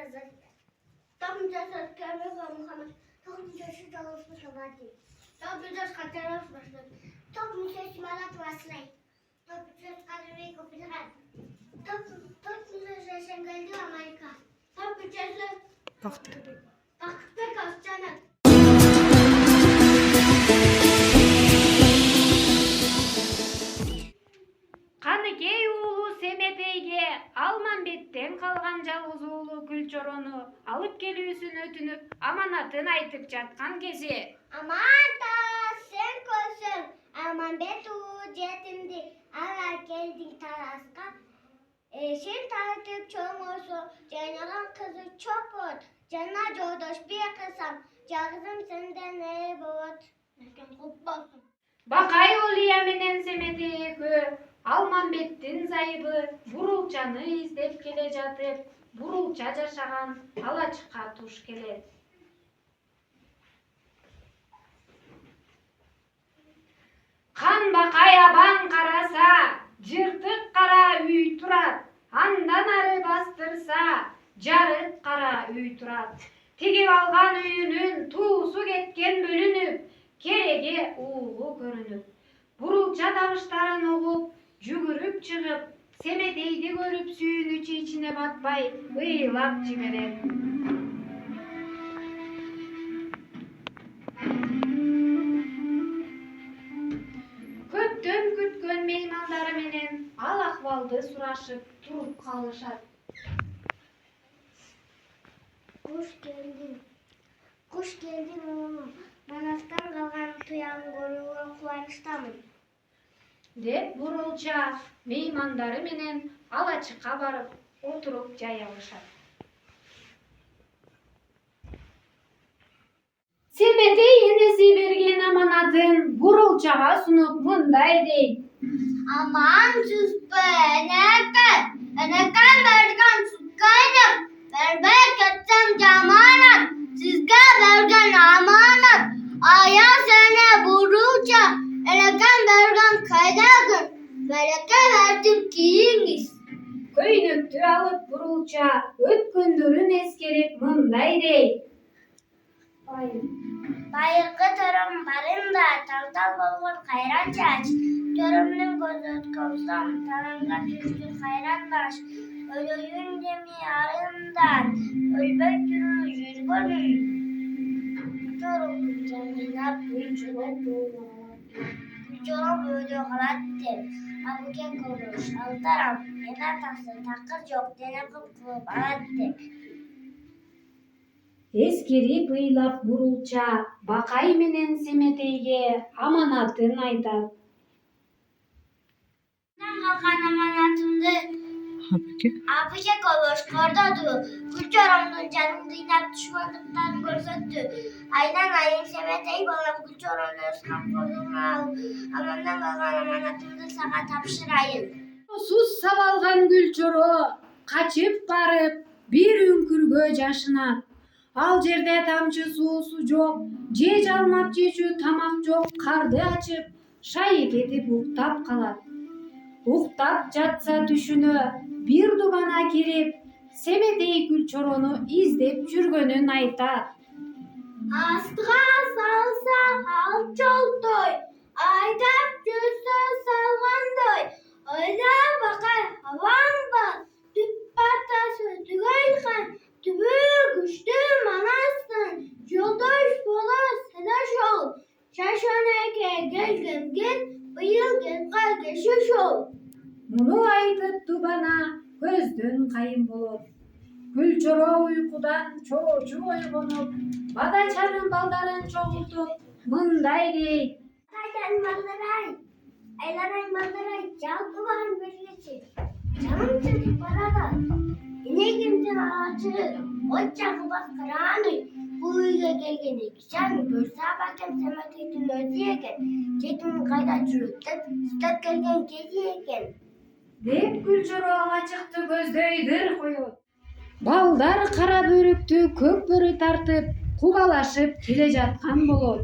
yazar. Topluca Kerem ve Muhammed. Topluca şu dalısı şabati. Topluca kateros başladı. Topluca şimalat vaslay. Topluca kadri kopiler. Topluca şengeldi Amerika. Topluca Bakıp kaçacağım. Каныкей уулу Семетейге Алманбеттен калган жалгыз уулу Гүлчорону алып келүүсүн өтүнүп, аманатын айтып жаткан кези. Amanda sen koşun. Amanbet jetindi. Ara geldik Taras'a. Sen tartıp çoğun olsun. Cenabın kızı çok ot. Cenab coğdaş bir kısam. Cağızım senden ne bot. Nekem kutlasın. Бакай Олия менен Семетей экөө Алманбеттин зайыбы Бурулчаны издеп келе жатып, Бурулча жашаган Алачыкка туш келет. Кан Бакай абан караса, жыртык кара үй турат. Андан ары бастырса, жарык кара үй турат. Тигип алган үйүнүн туусу кеткен бөлүнүп, кереге уулу көрүнүп. Бурулча табыштарын угуп, жүгүрүп чыгып, Семетейди көрүп сүйүнүчү ичине батпай, ыйлап жиберет. Көптөн күткөн меймандары менен ал акыбалды сурашып туруп калышат. Kuş geldin. Kuş geldin oğlum. Manastan kalgan tuyan koruğa kuvançtamın. Деп Бурулча меймандары менен Алачыкка барып отуруп жай алышат. Семетей энеси берген аманатын Бурулчага сунуп мындай дейт. Aman sus be eneken. Eneken vergen sukkayım. Verber kettem camanat. Sizge vergen amanat. Aya sene Burulca. Eneken vergen kaydagın. Vereke verdim kiyiniz. Көйнөктү алып Бурулча өткөндөрүн эскерип мындай дейт. Bayırkı törüm barında taltal bolgon kayran çaç. Törümnün gözü ötközsam tanınga düştü kayran baş. Ölüyün demi arından ölbek yürü jürgönüm. Törüm canına büyücülük Gülçoron böyle kalattım. Abuke konuş altaram. Ena tası takır yok dene kılıp alattım. Эскерип ыйлап Бурулча Бакай менен Семетейге аманатын айтат. Kalkan amanatımdı. Abuke konuş kordadı. Gülçoron'un canını inap düşmanlıklarını görsettü. Aydan ayın Semetey bana Gülçoron'un özkan konuğunu al. Amandan kalkan amanatımdı sana tapşırayın. Сус сабалган Гүлчоро качып барып, бир үңкүргө жашынат. Ал жерде тамчы суусу жок, же жалмап жечүү тамак жок, карды ачып, шай кетип уктап калат. Уктап жатса түшүнө бир дубана кирип, Семетей Гүлчорону издеп жүргөнүн айтат. Astığa salsa alçoltoy, aydap жүрсө salgandoy. Oyda bakar havan var, tüp batası tügeyken, tübü güçlü manastın. Yoldaş bola selaş ol, şaşaneke gel, bıyıl gel geçiş ol. Муну айтып дубана көздөн кайын болот. Гүлчоро уйкудан чоочу ойгонуп, бадачанын балдарын чогултуп, мындай дейт. Aydan maldaray, aylaray maldaray, jalgı var birisi. Canım çıkıp barada, yine kimden ağacı, ocakı bak kıranı. Bu uyga gelgeni, sen görse bakın Semetey'in özü eken. Çekimin kayda çürüktüp, sütap gelgen kezi eken. Деп Гүлчоро Алачыкты көздөй дыр коет. Балдар кара бөрүктү көк бөрү тартып, кубалашып келе жаткан болот.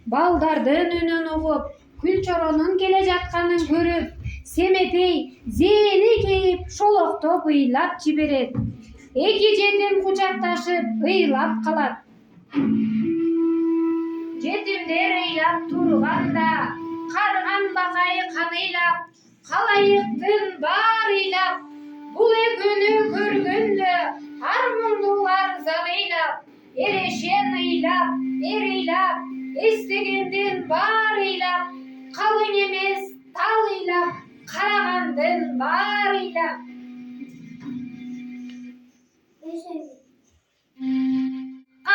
Балдардын үнүн угуп, Гүлчоронун келе жатканын көрүп, Семетей зээни кейип, шолоктоп ыйлап жиберет. Эки жетим кучакташып ыйлап калат. Жетимдер ыйлап турганда, карган багай каныйлап, калайыктын баарыйлап, бул экөөнү көргөндө армандуулар зарыйлап, эрешен ыйлап, ыйлап, эстегендин баарыйлап, калың эмес тал ыйлап, карагандын баарыйлап.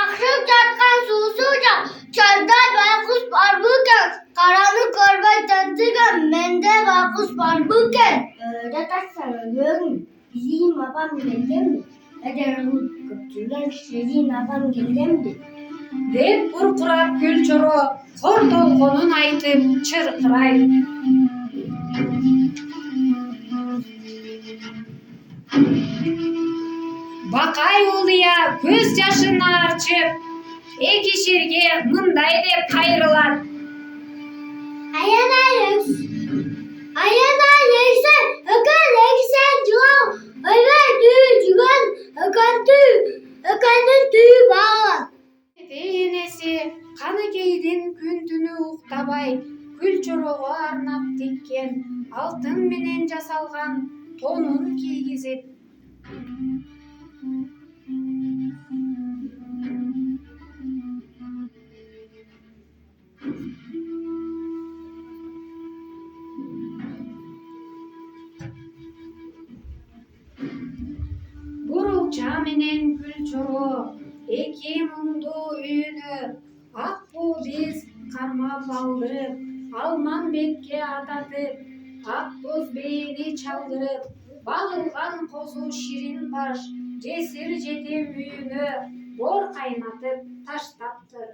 Akşam çatkan susuzca, çölde baykuş var bugün. Karanı körbe tanıtıgan, mende baykuş var bugün. Öyle taşlar ölüyorum. Bizim babam geldi mi? Ederim köpçülen sizin babam geldi mi? Деп буркурап Гүлчөрө кор толгонун айтып чыркырайт. Бакай улуя көз жашын арчып, экишерге мындай деп кайрылат. Ayanayırsan, ökan eksen jual. Öyle tüy jual, ökanın tüyü bağlan. Энеси Каныкейдин күн түнү уктабай Гүлчөрөгө арнап тиккен алтын менен жасалган тонун кийгизип, бурулча менен Гүлчөрө эки муңдуу үйүнө ак бул биз кармап алдырып, Алманбетке ататып, ак боз бээни чалдырып, багылган козу ширин баш жесир жетим үйүнө бор кайнатып таштаптыр.